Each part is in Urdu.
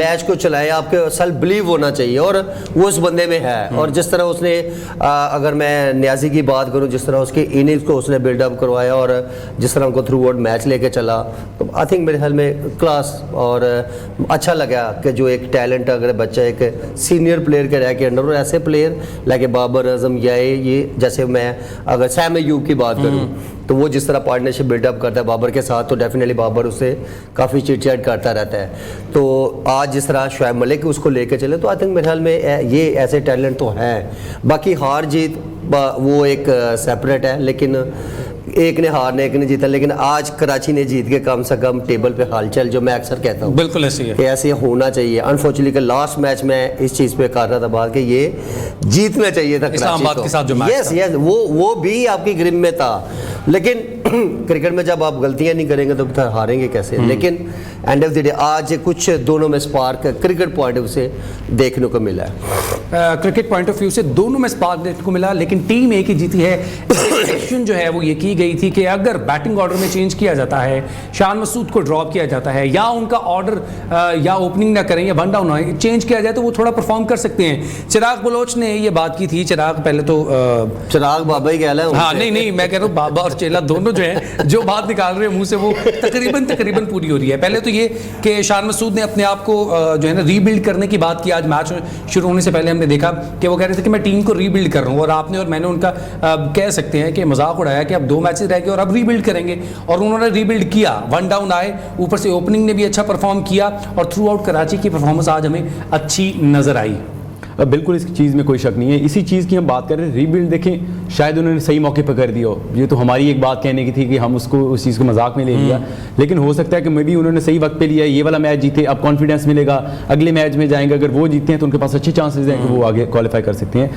میچ کو چلائیں, آپ کے سیلف بلیو ہونا چاہیے, اور وہ اس بندے میں ہے. اور جس طرح اس نے اگر میں نیازی کی بات کروں, جس طرح اس کی اننگز کو اس نے بلڈ اپ کروایا اور جس طرح ان کو تھرو آؤٹ میچ لے کے چلا, تو آئی تھنک میرے خیال میں کلاس, اور اچھا لگا کہ جو ایک ٹیلنٹ اگر بچہ ایک سینئر پلیئر کے رہ کے انڈر, اور ایسے پلیئر لائک بابر اعظم یا یہ جیسے میں اگر سیم ایوب کی بات کروں تو وہ جس طرح پارٹنرشپ بلڈ اپ کرتا ہے بابر کے ساتھ, تو ڈیفینیٹلی بابر اس سے کافی چٹ چیٹ کرتا رہتا ہے. تو آج جس طرح شعیب ملک اس کو لے کے چلے, تو آئی تھنک میرے خیال میں یہ ایسے ٹیلنٹ تو ہیں. باقی ہار جیت وہ ایک سیپریٹ ہے, لیکن ایک نے ہارنا ایک نے جیتا, لیکن آج کراچی نے جیت کے کم سے کم ٹیبل پہ حال چل, جو میں اکثر کہتا ہوں بالکل ایسے ہے کہ ایسے ہونا چاہیے. انفارچونیٹلی کہ لاسٹ میچ میں اس چیز پہ کر رہا تھا بات کہ یہ جیتنا چاہیے تھا اسلام آباد کے ساتھ جو میچ یس یس, وہ بھی آپ کی گرم میں تھا, لیکن کرکٹ میں جب آپ غلطیاں نہیں کریں گے تو پھر ہاریں گے کیسے. لیکن اینڈ آف دی ڈے آج کچھ دونوں میں اسپارک کرکٹ پوائنٹ آف سے دیکھنے کو ملا ہے. کرکٹ پوائنٹ آف ویو سے دونوں میں اسپارک دیکھنے کو ملا, لیکن ٹیم ایک ہی جیتی ہے. سلیکشن جو ہے وہ یہ کی گئی تھی کہ اگر بیٹنگ آرڈر میں چینج کیا جاتا ہے, شان مسعود کو ڈراپ کیا جاتا ہے, یا ان کا آرڈر یا اوپننگ نہ کریں یا ون ڈاؤن ہوئے, چینج کیا جائے تو وہ تھوڑا پرفارم کر سکتے ہیں. چراغ بلوچ نے یہ بات کی تھی. چراغ پہلے تو چراغ بابا ہی کہہ رہا ہے, ہاں نہیں میں کہہ رہا ہوں بابا اور چیلا دونوں جو ہیں جو بات نکال رہے ہیں منہ سے وہ تقریباً پوری ہو رہی ہے. پہلے تو یہ کہ شان مسعود نے اپنے آپ کو جو ہے نا ری بلڈ کرنے کی بات کی. آج میچ شروع ہونے سے پہلے ہم نے دیکھا کہ وہ کہہ رہے تھے کہ میں ٹیم کو ری بلڈ کر رہا ہوں, اور آپ نے اور میں نے ان کا کہہ سکتے ہیں کہ مذاق اڑایا کہ اب 2 میچز رہ گئے اور اب ری بلڈ کریں گے, اور انہوں نے ری بلڈ کیا. ون ڈاؤن آئے, اوپر سے اوپننگ نے بھی اچھا پرفارم کیا, اور تھرو آؤٹ کراچی کی پرفارمنس آج ہمیں اچھی نظر آئی. بالکل اس چیز میں کوئی شک نہیں ہے. اسی چیز کی ہم بات کر رہے ہیں, ری بلڈ دیکھیں شاید انہوں نے صحیح موقع پہ کر دیا ہو. یہ تو ہماری ایک بات کہنے کی تھی کہ ہم اس چیز کو مذاق میں لے لیا, لیکن ہو سکتا ہے کہ میں بھی انہوں نے صحیح وقت پہ لیا, یہ والا میچ جیتے, اب کانفیڈنس ملے گا, اگلے میچ میں جائیں گے, اگر وہ جیتے ہیں تو ان کے پاس اچھے چانسز ہیں کہ وہ آگے کوالیفائی کر سکتے ہیں.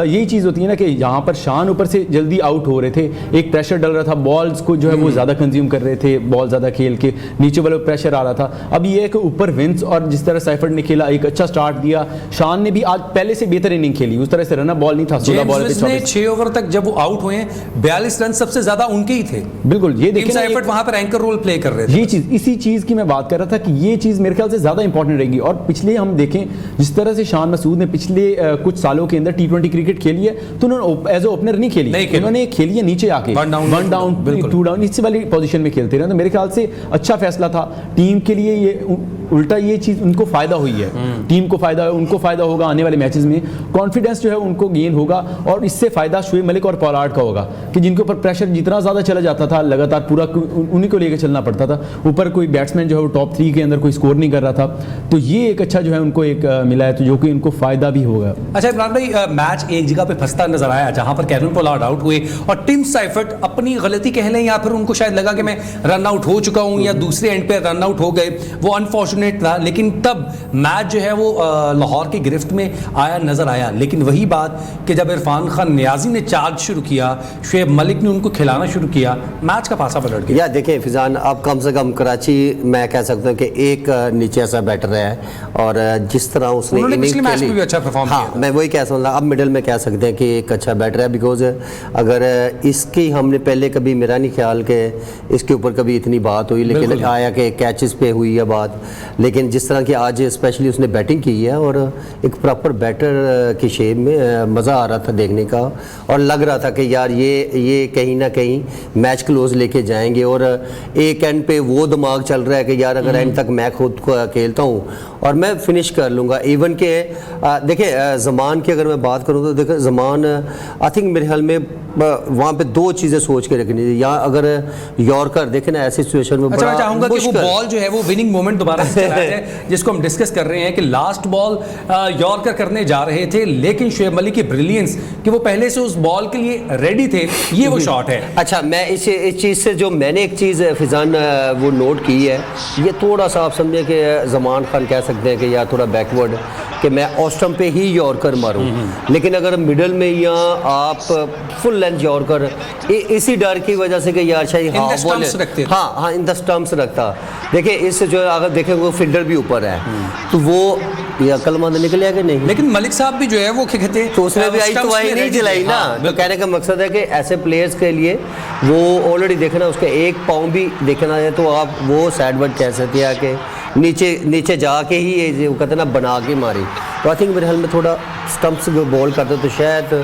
یہی چیز ہوتی ہے نا کہ یہاں پر شان اوپر سے جلدی آؤٹ ہو رہے تھے, ایک پریشر ڈل رہا تھا, بالز کو جو ہے وہ زیادہ کنزیوم کر رہے تھے, بال زیادہ کھیل کے نیچے والا پریشر آ رہا تھا. اب یہ ہے کہ اوپر ونس اور جس طرح سیفرڈ نے کھیلا, ایک اچھا سٹارٹ دیا. شان نے بھی آج پہلے سے بہتر اننگ کھیلی, اس طرح سے رن بال نہیں تھا. 16 بال پہ 6 اوور تک جب وہ آؤٹ ہوئے 42 رن سب سے زیادہ ان کے ہی تھے. بالکل یہ دیکھیں سیفرڈ وہاں پر اینکر رول پلے کر رہے تھے. یہ چیز اسی چیز کی میں بات کر رہا تھا کہ یہ چیز میرے خیال سے زیادہ امپورٹنٹ رہے گی. اور پچھلے ہم دیکھیں جس طرح سے شان مسعود نے پچھلے کچھ سالوں کے اندر T20 کرکٹ کھیلی ہے, تو انہوں نے ایز اے اوپنر نہیں کھیلی, انہوں نے کھیلی ہے نیچے آ کے 1 ڈاؤن 2 ڈاؤن اس والی پوزیشن میں کھیلتے رہے. تو میرے خیال سے اچھا فیصلہ تھا ٹیم کے لیے. یہ الٹا یہ چیز ان کو فائدہ ہوئی ہے, ٹیم کو فائدہ ہے, ان کو فائدہ ہوگا آنے والے میچز میں, کانفیڈنس جو ہے ان کو گین ہوگا, اور اس سے فائدہ شعیب ملک اور پولارڈ کا ہوگا کہ جن کے اوپر پریشر جتنا زیادہ چلا جاتا تھا لگاتار پورا انہی کو لے کے چلنا پڑتا تھا. اوپر کوئی بیٹسمین جو ہے وہ ٹاپ 3 کے اندر کوئی اسکور نہیں کر رہا تھا, تو یہ ایک اچھا جو ہے ان کو ایک ملا ہے, تو جو کہ ان کو فائدہ بھی ہوگا. اچھا عمران بھائی, میچ ایک جگہ پہ پھنستا نظر آیا جہاں پر کیون پولارڈ آؤٹ ہوئے, اور ٹم سیفرڈ اپنی غلطی کہہ لیں یا پھر ان کو شاید لگا کہ میں رن آؤٹ ہو چکا ہوں, یا دوسرے اینڈ پہ رن آؤٹ ہو گئے, وہ انفارچونیٹ تھا. لیکن تب میچ جو ہے وہ لاہور کی گرفت میں آیا نظر آیا. لیکن وہی بات کہ جب عرفان خان نیازی نے چارج شروع کیا, شعیب ملک نے ان کو کھلانا شروع کیا, میچ کا پاسا پلٹ گیا. یا دیکھیں فضان, اب کم سے کم کراچی میں کہہ سکتا ہوں کہ ایک نیچے ایسا بیٹر ہے, اور جس طرح اس نے پچھلے میچ میں بھی اچھا پرفارم کیا. ہاں میں وہی کہہ سکتا ہوں, اب مڈل میں کہہ سکتے ہیں کہ ایک اچھا بیٹر ہے, بیکاز اگر اس کی ہم نے پہلے کبھی, میرا نہیں خیال کہ اس کے اوپر کبھی اتنی بات ہوئی, لیکن آیا کہ کیچز پہ ہوئی ہے بات. لیکن جس طرح کہ آج اسپیشلی اس نے بیٹنگ کی ہے, اور ایک پراپر بیٹر کی شیپ میں مزہ آ رہا تھا دیکھنے کا, اور لگ رہا تھا کہ یار یہ کہیں نہ کہیں میچ کلوز لے کے جائیں گے. اور ایک اینڈ پہ وہ دماغ چل رہا ہے کہ یار اگر اینڈ تک میں خود کو کھیلتا ہوں اور میں فنش کر لوں گا. ایون کہ دیکھیں زمان کی اگر میں بات کروں تو دیکھیں زمان آئی تھنک میرے خیال میں وہاں پہ 2 چیزیں سوچ کے رکھنی تھی. یا اگر یارکر دیکھیں نا ایسی سچویشن میں, اچھا میں چاہوں گا کہ وہ بال جو ہے وہ وننگ مومنٹ دوبارہ سے چلایا جائے, جس کو ہم ڈسکس کر رہے ہیں کہ لاسٹ بال یارکر کرنے جا رہے تھے, لیکن شعیب ملک کی بریلینس کہ وہ پہلے سے اس بال کے لیے ریڈی تھے, یہ وہ شاٹ ہے. اچھا میں اس چیز سے جو میں نے ایک چیز فضان وہ نوٹ کی ہے, یہ تھوڑا سا آپ سمجھیں کہ زمان خان کہہ سکتے ہیں کہ یا تھوڑا بیکورڈ کہ میں آسٹم پہ ہی یارکر ماروں, لیکن اگر مڈل میں یا آپ فل لینتھ یارکر اسی ڈر کی وجہ سے کہ یار شاید ہاں ان دا سٹمپس رکھتا. دیکھیں اس سے جو اگر دیکھیں وہ فیلڈر بھی اوپر ہے, تو وہ یہ عقل مند نکلے کہ نہیں. لیکن ملک صاحب بھی جو ہے وہ کہتے ہیں تو اس نے بھی آئی تو آئی نہیں جلائی نا. تو کہنے کا مقصد ہے کہ ایسے پلیئرز کے لیے وہ آلریڈی دیکھنا, اس کا ایک پاؤں بھی دیکھنا ہے, تو آپ وہ سیڈ ورڈ کہہ سکتے ہیں کہ نیچے جا کے ہی یہ وہ کہتے ہیں نا بنا کے ماری. تو آئی تھنک میرے خیال میں تھوڑا اسٹمپس بال کرتے تو شاید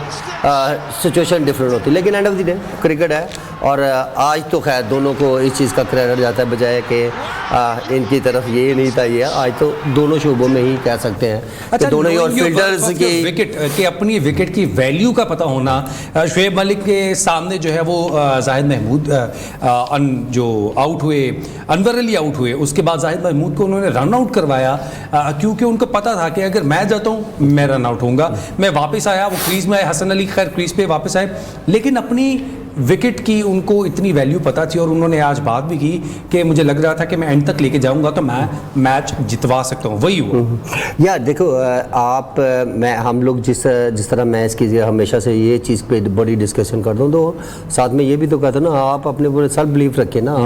سچویشن ڈفرینٹ ہوتی, لیکن and of the day cricket ہے. اور آج تو خیر دونوں کو اس چیز کا کریڈٹ جاتا ہے, بجائے کہ ان کی طرف یہ نہیں تھا. یہ آج تو دونوں شعبوں میں ہی کہہ سکتے ہیں کہ دونوں ہی, اور فیلڈرز کی وکٹ کہ اپنی وکٹ کی ویلیو کا پتہ ہونا. شعیب ملک کے سامنے جو ہے وہ زاہد محمود جو آؤٹ ہوئے, انور علی آؤٹ ہوئے, اس کے بعد زاہد محمود کو انہوں نے رن آؤٹ کروایا کیونکہ ان کو پتہ تھا کہ اگر میں جاتا ہوں میں رن آؤٹ ہوں گا. میں واپس آیا, وہ کریز میں آئے, حسن علی خیر کریز پہ واپس آئے, لیکن اپنی وکٹ کی ان کو اتنی ویلیو پتہ تھی, اور انہوں نے آج بات بھی کی کہ مجھے لگ رہا تھا کہ میں اینڈ تک لے کے جاؤں گا تو میں میچ جتوا سکتا ہوں. وہی ہوا. یا دیکھو آپ ہم لوگ جس طرح میچ کیجیے ہمیشہ سے یہ چیز پہ بڑی ڈسکشن کرتا ہوں, تو ساتھ میں یہ بھی تو کہتا ہوں نا, آپ اپنے پورے سیلف بلیف رکھیں نا.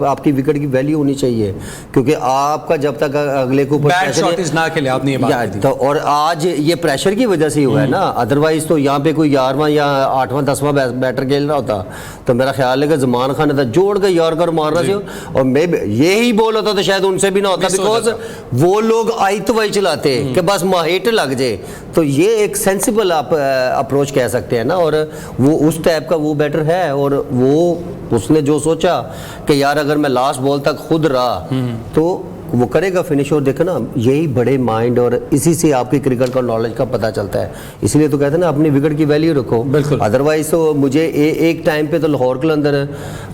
آپ کی وکٹ کی ویلیو ہونی چاہیے, کیونکہ آپ کا جب تک اگلے کو بیڈ شاٹس نہ کھیلے آپ نے یہ بات کی. اور آج یہ پریشر کی وجہ سے ہی ہوا ہے نا, ادروائز تو یہاں پہ کوئی 11واں یا 8واں 10واں بیٹر کھیل رہا ہوتا تو میرا خیال ہے کہ زمان خان تھا جوڑ کے یارکر مارنا سی, اور میں یہی بول ہوتا تو شاید ان سے بھی نہ ہوتا, بیکاز وہ لوگ آئی تو وہی چلاتے کہ بس ماہیٹ لگ جائے. تو یہ ایک سینسیبل آپ اپروچ کہہ سکتے ہیں نا, اور وہ اس ٹائپ کا وہ بیٹر ہے, اور وہ اس نے جو سوچا کہ یار اگر میں لاسٹ بال تک خود رہا تو وہ کرے گا فنش. اور دیکھو نا یہی بڑے مائنڈ, اور اسی سے آپ کی کرکٹ کا نالج کا پتہ چلتا ہے. اس لیے تو کہتے ہیں نا اپنی وکٹ کی ویلیو رکھو. بالکل. ادروائز تو مجھے ایک ٹائم پہ تو لاہور کے اندر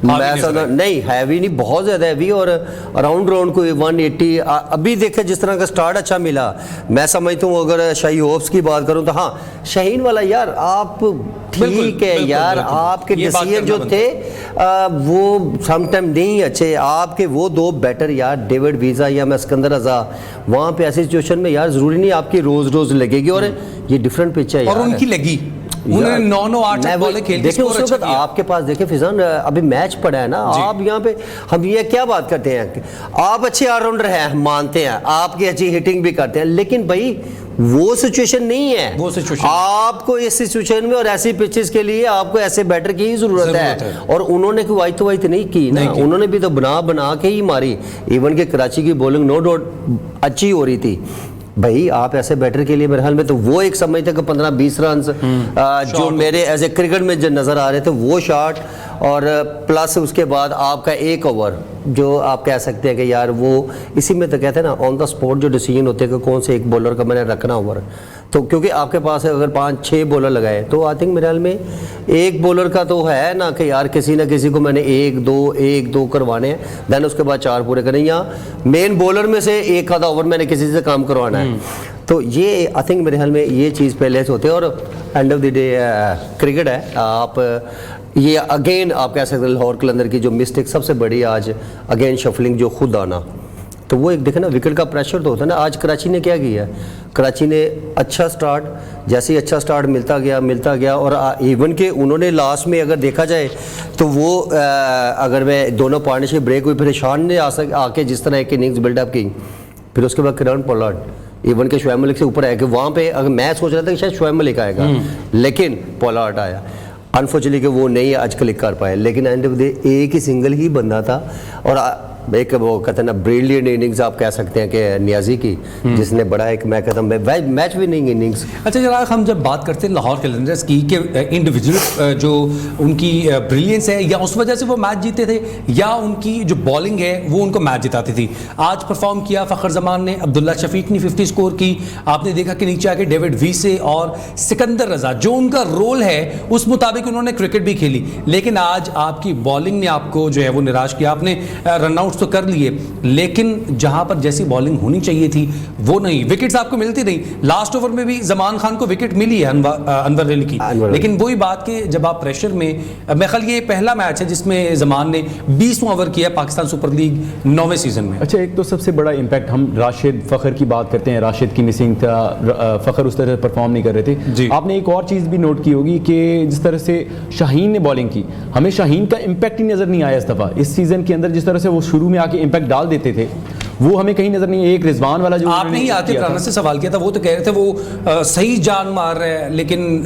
نہیں ہیوی نہیں, بہت زیادہ ہیوی, اور اراؤنڈ کوئی 180. ابھی دیکھیں جس طرح کا سٹارٹ اچھا ملا, میں سمجھتا ہوں اگر شاہی ہوپس کی بات کروں تو ہاں شاہین والا یار آپ ٹھیک ہے یار, آپ کے ڈیسیژن جو تھے وہ سم ٹائم نہیں اچھے. آپ کے وہ دو بیٹر یار ڈیوڈ ویزا یا میں اسکندر رضا, وہاں پہ ایسی سچویشن میں یار ضروری نہیں آپ کی روز لگے گی, اور یہ ڈیفرنٹ پچ ہے اور ان کی لگی, انہوں نے 9-8 بالیں کھیل کے دیکھیں اس وقت آپ کے پاس. دیکھیں فیضان ابھی میچ پڑا ہے نا, آپ یہاں پہ ہم یہ کیا بات کرتے ہیں, آپ اچھے آل راؤنڈر ہیں مانتے ہیں, آپ کی اچھی ہٹنگ بھی کرتے ہیں, لیکن بھائی وہ سچویشن نہیں ہے. وہ سچویشن آپ کو اس سچویشن میں اور ایسی پچز کے لیے آپ کو ایسے بیٹر کی ہی ضرورت ہے. اور انہوں نے کوئی وائت نہیں کی نا, انہوں نے بھی تو بنا کے ہی ماری. ایون کہ کراچی کی بولنگ نو ڈاؤٹ اچھی ہو رہی تھی. بھائی آپ ایسے بیٹر کے لیے میرے حال میں تو وہ ایک سمجھتے کہ 15-20 رنز جو میرے ایز اے کرکٹ میں جو نظر آ رہے تھے وہ شاٹ, اور پلس اس کے بعد آپ کا ایک اوور جو آپ کہہ سکتے ہیں کہ یار وہ اسی میں تو کہتے ہیں نا آن دا اسپاٹ جو ڈیسیجن ہوتے ہیں کہ کون سے ایک بولر کا میں نے رکھنا اوور. تو کیونکہ آپ کے پاس اگر 5-6 بولر لگائے تو آئی تھنک میرے حال میں ایک بولر کا تو ہے نا کہ یار کسی نہ کسی کو میں نے 1-2 کروانے ہیں, دین اس کے بعد 4 پورے کریں, یا مین بولر میں سے ایک آدھا اوور میں نے کسی سے کام کروانا ہے. تو یہ آئی تھنک میرے حال میں یہ چیز پہلے سے ہوتے ہیں. اور and of the day cricket ہے, آپ یہ اگین آپ کہہ سکتے ہیں لاہور کلندر کی جو مسٹیک سب سے بڑی آج اگین شفلنگ جو خود آنا, تو وہ ایک دیکھیں نا وکٹ کا پریشر تو ہوتا ہے نا. آج کراچی نے کیا کیا ہے, کراچی نے اچھا سٹارٹ, جیسے ہی اچھا سٹارٹ ملتا گیا, اور ایون کہ انہوں نے لاسٹ میں اگر دیکھا جائے تو وہ اگر میں دونوں پارٹنرشپ بریک ہوئی پھر شان نے آ کے جس طرح ایک اننگز بلڈ اپ کی, پھر اس کے بعد کرن پولارڈ, ایون کہ شعیب ملک سے اوپر آیا کہ وہاں پہ اگر میں سوچ رہا تھا کہ شاید شعیب ملک آئے گا, لیکن پولارڈ آیا. انفارچونیٹلی کہ وہ نہیں آج کلک کر پائے, لیکن اینڈ آف دی ایک ہی سنگل ہی بندہ تھا, اور ایک وہ کہتے ہیں نا بریلینٹ اننگز آپ کہہ سکتے ہیں کہ نیازی کی, جس نے بڑا ایک میں کہتا ہوں میچ وننگ اننگز. اچھا ذرا ہم جب بات کرتے ہیں لاہور قلندرز کی کہ انڈیویجول جو ان کی بریلینس ہے, یا اس وجہ سے وہ میچ جیتے تھے, یا ان کی جو بالنگ ہے وہ ان کو میچ جتاتی تھی. آج پرفارم کیا فخر زمان نے, عبداللہ شفیق نے 50 اسکور کی, آپ نے دیکھا کہ نیچے آ کے ڈیوڈ ویسے اور سکندر رضا جو ان کا رول ہے اس مطابق انہوں نے کرکٹ بھی کھیلی. لیکن آج آپ کی بالنگ نے آپ کو جو ہے وہ نراش کیا. آپ نے رن آؤٹ تو کر لیے, لیکن جہاں پر جیسی بالنگ ہونی چاہیے تھی وہ نہیں, وکٹس آپ کو ملتی نہیں. لاسٹ اوور میں بھی زمان خان کو وکٹ ملی ہے انور علی کی, لیکن وہی بات کہ جب آپ پریشر میں, میں خیال یہ پہلا میچ ہے جس میں زمان نے 20واں اوور کیا پاکستان سپر لیگ 9ویں سیزن میں. اچھا ایک تو سب سے بڑا امپیکٹ ہم راشد فخر کی بات کرتے ہیں, راشد کی مسنگ تھا, فخر اس طرح پرفارم نہیں کر رہے تھے. آپ نے ایک اور چیز بھی نوٹ کی ہوگی کہ جس طرح سے شاہین نے بالنگ کی, ہمیں شاہین کا امپیکٹ ہی نظر نہیں آیا اس دفعہ اس سیزن کے اندر. جس طرح سے وہ شروع میں آ کے امپیکٹ ڈال دیتے تھے وہ ہمیں کہیں نظر نہیں ہے. ایک رضوان والا جو آپ نے ہی عاطف رانا سے سوال کیا تھا, وہ تو کہہ رہے تھے وہ صحیح جان مار رہے ہیں لیکن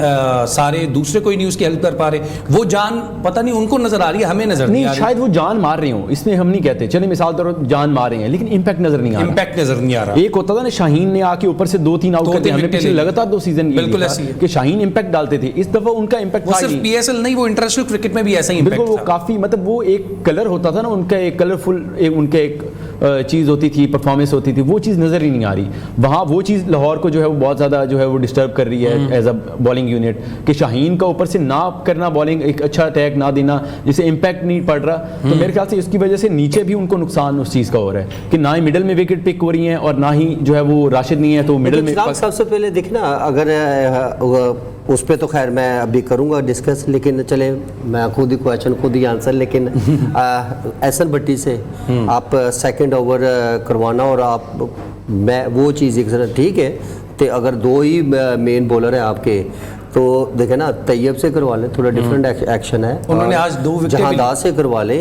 سارے دوسرے کوئی نہیں اس کی ہیلپ کر پا رہے. وہ جان پتہ نہیں ان کو نظر آ رہی ہے, ہمیں نظر نہیں آ رہی. شاید وہ جان مار رہے ہوں, اس میں ہم نہیں کہتے, چلیں مثال طور پر جان مار رہے ہیں لیکن امپیکٹ نظر نہیں آ رہا. امپیکٹ نظر نہیں آ رہا. ایک ہوتا تھا نا شاہین نے آ کے اوپر سے 2-3 آؤٹ کر دیا, ہم نے پچھلے لگاتار 2 سیزن بالکل ایسی ہے کہ شاہین امپیکٹ ڈالتے تھے. اس دفعہ ان کا امپیکٹ وہ صرف پی ایس ایل نہیں, وہ انٹرنیشنل کرکٹ میں بھی ایسا ہی امپیکٹ بالکل. وہ کافی مطلب وہ ایک کلر ہوتا تھا نا ان کا, ایک کلرفل ان کا ایک چیز ہوتی تھی, پرفارمنس ہوتی تھی, وہ چیز نظر ہی نہیں آ رہی وہاں. وہ چیز لاہور کو جو ہے وہ بہت زیادہ جو ہے وہ ڈسٹرب کر رہی ہے ایز اے بالنگ یونٹ, کہ شاہین کا اوپر سے نہ کرنا بالنگ, ایک اچھا اٹیک نہ دینا جسے امپیکٹ نہیں پڑ رہا. تو میرے خیال سے اس کی وجہ سے نیچے بھی ان کو نقصان اس چیز کا ہو رہا ہے کہ نہ ہی مڈل میں وکٹ پک ہو رہی ہیں اور نہ ہی جو ہے وہ راشد نہیں ہے تو مڈل میں. سب سے پہلے دیکھنا, اگر اس پہ تو خیر میں ابھی کروں گا ڈسکس, لیکن چلے میں خود ہی کویشچن خود ہی آنسر. لیکن احسن بٹی سے آپ سیکنڈ اوور کروانا اور آپ میں وہ چیز ایک ذرا ٹھیک ہے کہ اگر 2 ہی مین بولر ہیں آپ کے تو دیکھیں نا, طیب سے کروا لیں, تھوڑا ڈفرینٹ ایکشن ہے. انہوں نے آج 2 وکٹ جہانداد سے کروا لیں,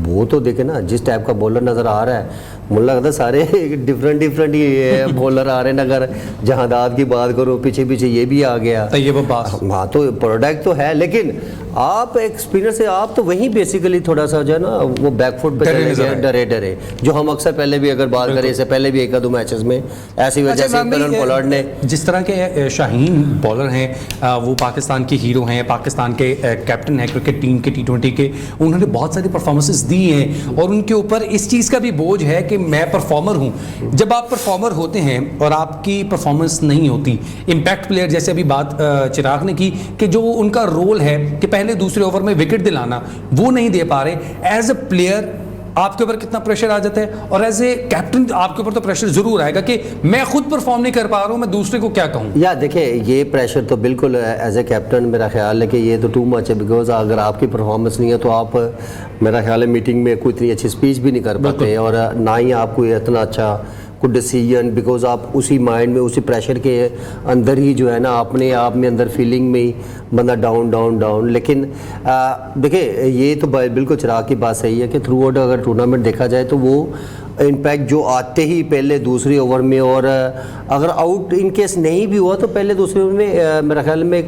وہ تو دیکھیں نا جس ٹائپ کا بولر نظر آ رہا ہے, مجھے لگتا ہے سارے ڈفرینٹ ہی بولر آ رہے ہیں. اگر جہانداد کی بات کرو, پیچھے یہ بھی آ گیا طیب عباس. ہاں تو پروڈکٹ تو ہے, لیکن آپ ایکسپیرینس سے آپ تو وہیں بیسیکلی تھوڑا سا جو ہے نا وہ بیک فٹ پہ چلے گئے, ڈرے جو ہم اکثر پہلے بھی اگر بات کریں, اس سے پہلے بھی 1-2 میچز میں ایسی وجہ سے کرن پولارڈ نے جس طرح کے شاہین بالر ہیں, وہ پاکستان کے ہیرو ہیں, پاکستان کے کیپٹن ہیں کرکٹ ٹیم کے T20 کے, انہوں نے بہت ساری پرفارمنسز دی ہیں اور ان کے اوپر اس چیز کا بھی بوجھ ہے کہ میں پرفارمر ہوں. جب آپ پرفارمر ہوتے ہیں اور آپ کی پرفارمنس نہیں ہوتی, امپیکٹ پلیئر جیسے ابھی بات چراغ نے کی کہ جو ان کا رول ہے کہ پہلے دوسرے اوور میں وکٹ دلانا, وہ نہیں دے پا رہے. ایز اے پلیئر آپ کے اوپر کتنا پریشر آ جاتا ہے, اور ایز اے کیپٹن آپ کے اوپر تو پریشر ضرور آئے گا کہ میں خود پرفارم نہیں کر پا رہا ہوں, میں دوسرے کو کیا کہوں. یا دیکھیں یہ پریشر تو بالکل ایز اے کیپٹن میرا خیال ہے کہ یہ تو ٹو مچ ہے, بیکاز اگر آپ کی پرفارمنس نہیں ہے تو آپ میرا خیال ہے میٹنگ میں کوئی اتنی اچھی اسپیچ بھی نہیں کر پاتے, اور نہ ہی آپ کو اتنا اچھا کوئی ڈیسیجن, بیکاز آپ اسی مائنڈ میں اسی پریشر کے اندر ہی جو ہے نا اپنے آپ میں اندر فیلنگ میں ہی بندہ ڈاؤن. لیکن دیکھیں یہ تو بالکل چراغ کی بات صحیح ہے کہ تھرو آؤٹ اگر ٹورنامنٹ دیکھا جائے تو وہ امپیکٹ جو آتے ہی پہلے دوسرے اوور میں, اور اگر آؤٹ ان کیس نہیں بھی ہوا تو پہلے دوسرے اوور میں میرا خیال میں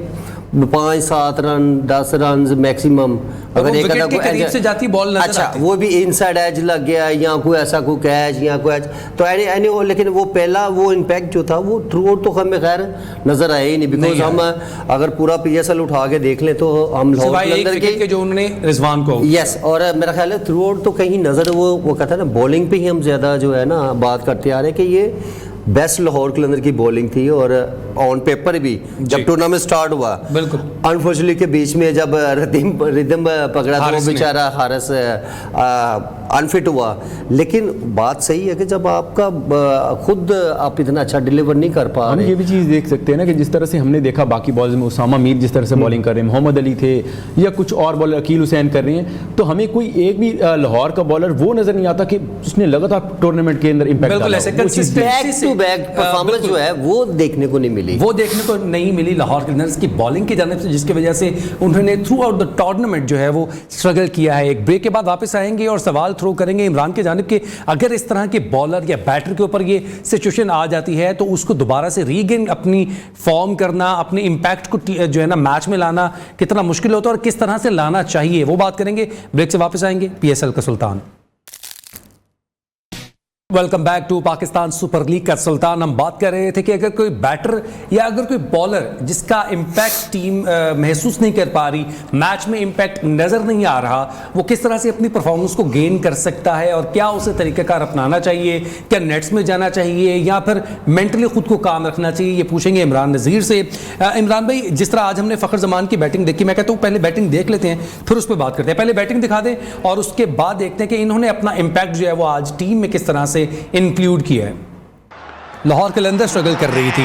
5-7 رن 10 رنز میکسیمم, اگر ایک وکٹ کے قریب سے جاتی بال نظر اچھا آتی, وہ بھی انسائڈ ایج لگ گیا یا کوئی ایسا کوئی کیچ یا کوئی ایچ تو لیکن وہ پہلا وہ امپیکٹ جو تھا وہ تھرو آؤٹ تو ہمیں خیر نظر آیا ہی نہیں, بیکاز ہم اگر پورا PSL اٹھا کے دیکھ لیں تو ہم لاہور قلندر کے جو انہوں نے رضوان کو یس, اور میرا خیال ہے تھرو آؤٹ تو کہیں نظر وہ کہتا ہے نا بالنگ پہ ہی ہم زیادہ جو ہے نا بات کرتے آ رہے ہیں کہ یہ بیسٹ لاہور قلندر کی بولنگ تھی. اور آن پیپر بھی جب ٹورنامنٹ سٹارٹ ہوا, بالکل انفارچونیٹلی کے بیچ میں جب ردم پکڑا تو وہ بیچارہ حارث انفٹ ہوا. لیکن بات صحیح ہے کہ جب آپ کا خود آپ اتنا اچھا ڈیلیور نہیں کر پا رہے. ہم یہ بھی چیز دیکھ سکتے ہیں نا کہ جس طرح سے ہم نے دیکھا باقی بالز میں اسامہ میر جس طرح سے بالنگ کر رہے ہیں, محمد علی تھے یا کچھ اور بالر عقیل حسین کر رہے ہیں, تو ہمیں کوئی ایک بھی لاہور کا بالر وہ نظر نہیں آتا کہ اس نے لگاتار ٹورنامنٹ کے اندر امپیکٹ ڈالا. بیک پرفارمنس جو ہے وہ دیکھنے کو نہیں ملی, وہ دیکھنے کو نہیں ملی لاہور قلندرز کی بالنگ کی جانب سے, جس کی وجہ سے انہوں نے تھرو آؤٹ دا ٹورنامنٹ جو ہے وہ اسٹرگل کیا ہے. ایک بریک کے بعد واپس آئیں گے اور سوال تھرو کریں گے عمران کی جانب کہ اگر اس طرح کے بالر یا بیٹر کے اوپر یہ سچویشن آ جاتی ہے تو اس کو دوبارہ سے ریگین اپنی فارم کرنا, اپنے امپیکٹ کو جو ہے نا میچ میں لانا کتنا مشکل ہوتا ہے اور کس طرح سے لانا چاہیے, وہ بات کریں گے. بریک سے واپس آئیں گے. PSL کا سلطان. Welcome back to Pakistan super league کا سلطان. ہم بات کر رہے تھے کہ اگر کوئی بیٹر یا اگر کوئی بالر جس کا امپیکٹ ٹیم محسوس نہیں کر پا رہی, میچ میں امپیکٹ نظر نہیں آ رہا, وہ کس طرح سے اپنی پرفارمنس کو گین کر سکتا ہے اور کیا اسے طریقہ کار اپنانا چاہیے, کیا نیٹس میں جانا چاہیے یا پھر مینٹلی خود کو کام رکھنا چاہیے, یہ پوچھیں گے عمران نذیر سے. عمران بھائی, جس طرح آج ہم نے فخر زمان کی بیٹنگ دیکھی, میں کہتا ہوں پہلے بیٹنگ دیکھ لیتے ہیں پھر اس پہ بات کرتے ہیں. پہلے بیٹنگ دکھا دیں اور اس کے بعد دیکھتے ہیں کہ انہوں نے اپنا امپیکٹ جو ہے وہ آج ٹیم میں کس طرح سے انکلوڈ کیا ہے. لاہور قلندر اسٹرگل کر رہی تھی,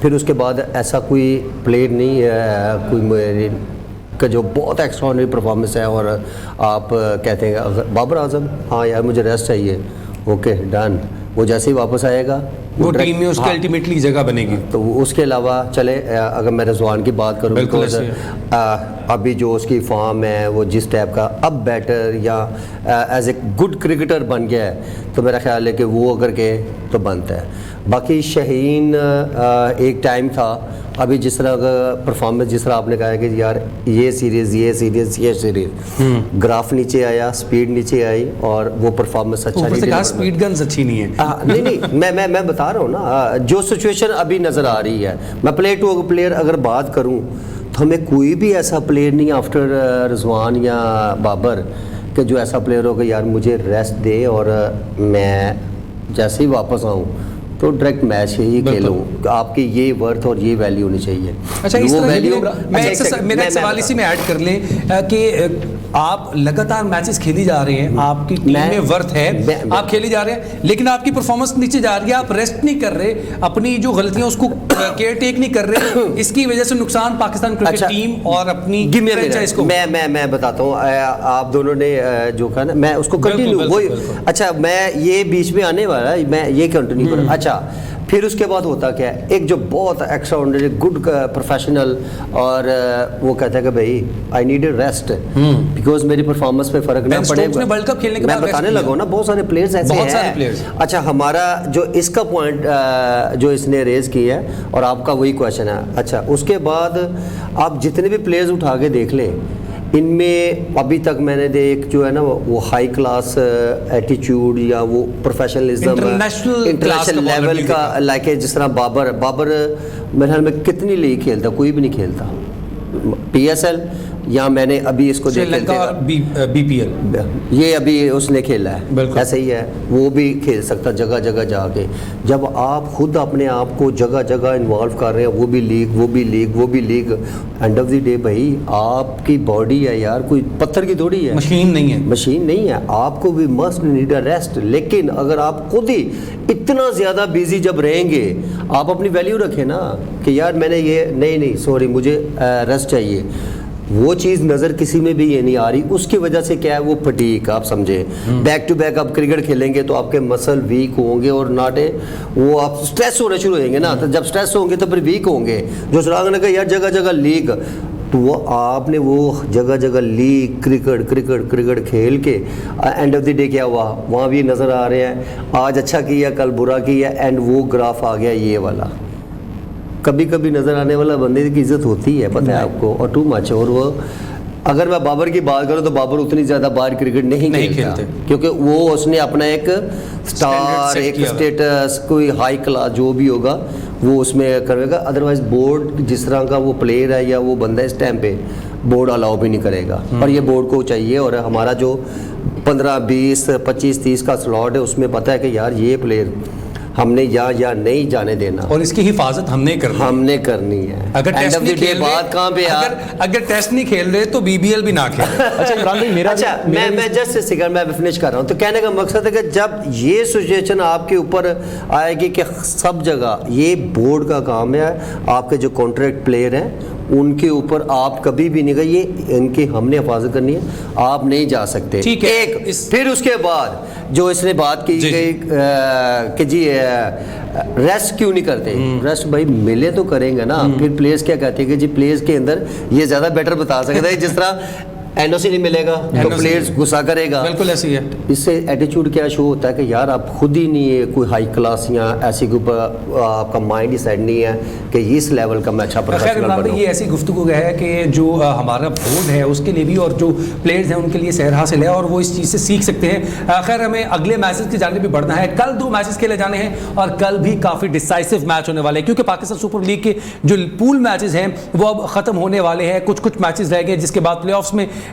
پھر اس کے بعد ایسا کوئی پلیئر نہیں ہے کوئی کہ جو بہت ایکسٹراڈنری پرفارمنس ہے اور آپ کہتے ہیں بابر اعظم ہاں یار مجھے ریسٹ چاہیے، اوکے ڈن، وہ جیسے ہی واپس آئے گا وہ ٹیم میں اس کی الٹیمیٹلی جگہ بنے گی. تو اس کے علاوہ چلے اگر میں رضوان کی بات کروں بیکاز ابھی جو اس کی فارم ہے وہ جس ٹائپ کا اب بیٹر یا ایز اے گڈ کرکٹر بن گیا ہے تو میرا خیال ہے کہ وہ اگر کہ تو بنتا ہے. باقی شہین ایک ٹائم تھا ابھی جس طرح پرفارمنس جس طرح آپ نے کہا ہے کہ یار یہ سیریز گراف نیچے آیا، سپیڈ نیچے آئی اور وہ پرفارمنس اچھا نہیں کہا سپیڈ گنز اچھی نہیں ہے. نہیں میں بتا رہا ہوں نا جو سچویشن ابھی نظر آ رہی ہے. میں پلیئر ٹو پلیئر اگر بات کروں تو ہمیں کوئی بھی ایسا پلیئر نہیں آفٹر رضوان یا بابر کہ جو ایسا پلیئر ہو کہ یار مجھے ریسٹ دے اور میں جیسے ہی واپس آؤں تو ڈائریکٹ میچ ہی کھیلوں. آپ کی یہ ورتھ اور یہ ویلیو ہونی چاہیے. اچھا اس طرح میرا ایک سوال اسی میں ایڈ کر لیں کہ آپ لگاتار میچز کھیلی جا رہے ہیں، آپ کی ٹیم میں ورتھ ہے، آپ کھیلی جا رہے ہیں، لیکن آپ کی پرفارمنس نیچے جا رہی ہے، آپ ریسٹ نہیں کر رہے، اپنی جو غلطیاں اس کو کیئر ٹیک نہیں کر رہے، اس کی وجہ سے نقصان پاکستان کرکٹ ٹیم اور اپنی فرینچائز کو. میں بتاتا ہوں آپ دونوں نے جو کہا نا میں اس کو کنٹینیو وہی. اچھا میں یہ بیچ میں آنے والا ہے میں یہ کنٹینیو کروں. اچھا پھر اس کے بعد ہوتا کیا ہے ایک جو بہت ایکسٹراڈنری گڈ پروفیشنل اور وہ کہتا ہے کہ بھائی I need a rest because میری پرفارمنس پہ فرق نہ پڑے. میں بتانے لگا ہوں نا بہت سارے پلیئرز ایسے ہیں. اچھا ہمارا جو اس کا پوائنٹ جو اس نے ریز کیا ہے اور آپ کا وہی کویشچن ہے. اچھا اس کے بعد آپ جتنے بھی پلیئرز اٹھا کے دیکھ لیں ان میں ابھی تک میں نے ایک جو ہے نا وہ ہائی کلاس ایٹیچیوڈ یا وہ پروفیشنلزم انٹرنیشنل لیول کا لائک جس طرح بابر میرے خیال میں کتنی لیگ کھیلتا، کوئی بھی نہیں کھیلتا. پی ایس ایل یا میں نے ابھی اس کو بی پی ایل یہ ابھی اس نے کھیلا ہے ایسے ہی ہے، وہ بھی کھیل سکتا جگہ جگہ جا کے. جب آپ خود اپنے آپ کو جگہ جگہ انوالو کر رہے ہیں وہ بھی league and of the day بھائی آپ کی باڈی ہے یار کوئی پتھر کی تھوڑی ہے، مشین نہیں ہے. آپ کو بھی مسٹ نیڈ اے ریسٹ. لیکن اگر آپ خود ہی اتنا زیادہ بیزی جب رہیں گے آپ اپنی ویلیو رکھیں نا کہ یار میں نے یہ نہیں سوری مجھے ریسٹ چاہیے، وہ چیز نظر کسی میں بھی یہ نہیں آ رہی. اس کی وجہ سے کیا ہے وہ فٹیگ آپ سمجھے بیک ٹو بیک آپ کرکٹ کھیلیں گے تو آپ کے مسل ویک ہوں گے اور ناٹے وہ آپ سٹریس ہونے شروع ہوئیں گے نا. تو جب سٹریس ہوں گے تو پھر ویک ہوں گے. جو سراغ نے کہا یار جگہ جگہ لیگ تو وہ آپ نے وہ جگہ جگہ لیگ کرکٹ کھیل کے اینڈ آف دی ڈے کیا ہوا وہاں بھی نظر آ رہے ہیں آج اچھا کیا کل برا کیا اینڈ وہ گراف آ گیا یہ والا. کبھی کبھی نظر آنے والا بندے کی عزت ہوتی ہے پتہ ہے آپ کو اور ٹو مچ. اور وہ اگر میں بابر کی بات کروں تو بابر اتنی زیادہ باہر کرکٹ نہیں کھیلتا کیونکہ وہ اس نے اپنا ایک سٹار ایک اسٹیٹس کوئی ہائی کلاس جو بھی ہوگا وہ اس میں کرے گا. ادروائز بورڈ جس طرح کا وہ پلیئر ہے یا وہ بندہ اس ٹائم پہ بورڈ الاؤ بھی نہیں کرے گا اور یہ بورڈ کو چاہیے. اور ہمارا جو 15 20 25 30 کا سلاٹ ہے اس میں پتہ ہے کہ یار یہ پلیئر ہم نے یا نہیں جانے دینا اور اس کی حفاظت ہم نے کرنی ہے. اگر ٹیسٹ نہیں کھیل رہے تو بی بی ایل بھی نہ کھیلے. اچھا میں جسٹ سیکنڈ میں فنش کر رہا ہوں. تو کہنے کا مقصد ہے کہ جب یہ سچویشن آپ کے اوپر آئے گی کہ سب جگہ یہ بورڈ کا کام ہے آپ کے جو کانٹریکٹ پلیئر ہیں ان کے اوپر آپ کبھی بھی نہیں گئے یہ ان کی ہم نے حفاظت کرنی ہے آپ نہیں جا سکتے. ایک پھر اس کے بعد جو اس نے بات کی گئی کہ جی ریسٹ کیوں نہیں کرتے. ریسٹ بھائی ملے تو کریں گے نا. پھر پلیئرز کیا کہتے ہیں کہ جی پلیئرز کے اندر یہ زیادہ بیٹر بتا سکتا ہے جس طرح این او سی نہیں ملے گا تو پلیئرز غصہ کرے گا. بالکل ایسی ہے. اس سے ایٹیچیوڈ کیا شو ہوتا ہے کہ یار آپ خود ہی نہیں ہے کوئی ہائی کلاس یا ایسی کے اوپر آپ کا مائنڈ ہی سیٹ نہیں ہے کہ اس لیول کا میں اچھا پروفیشنل بنوں. یہ ایسی گفتگو ہے کہ جو ہمارا بورڈ ہے اس کے لیے بھی اور جو پلیئرز ہیں ان کے لیے سیر حاصل ہے اور وہ اس چیز سے سیکھ سکتے ہیں. خیر ہمیں اگلے میچز کی جانب بھی بڑھنا ہے. کل 2 میچز کھیلے جانے ہیں اور کل بھی کافی ڈیسائسو میچ ہونے والے ہیں کیونکہ پاکستان سپر لیگ کے جو پول میچز ہیں وہ اب ختم ہونے والے ہیں. کچھ میچز رہ گئے جس کے بعد پلے آفس میں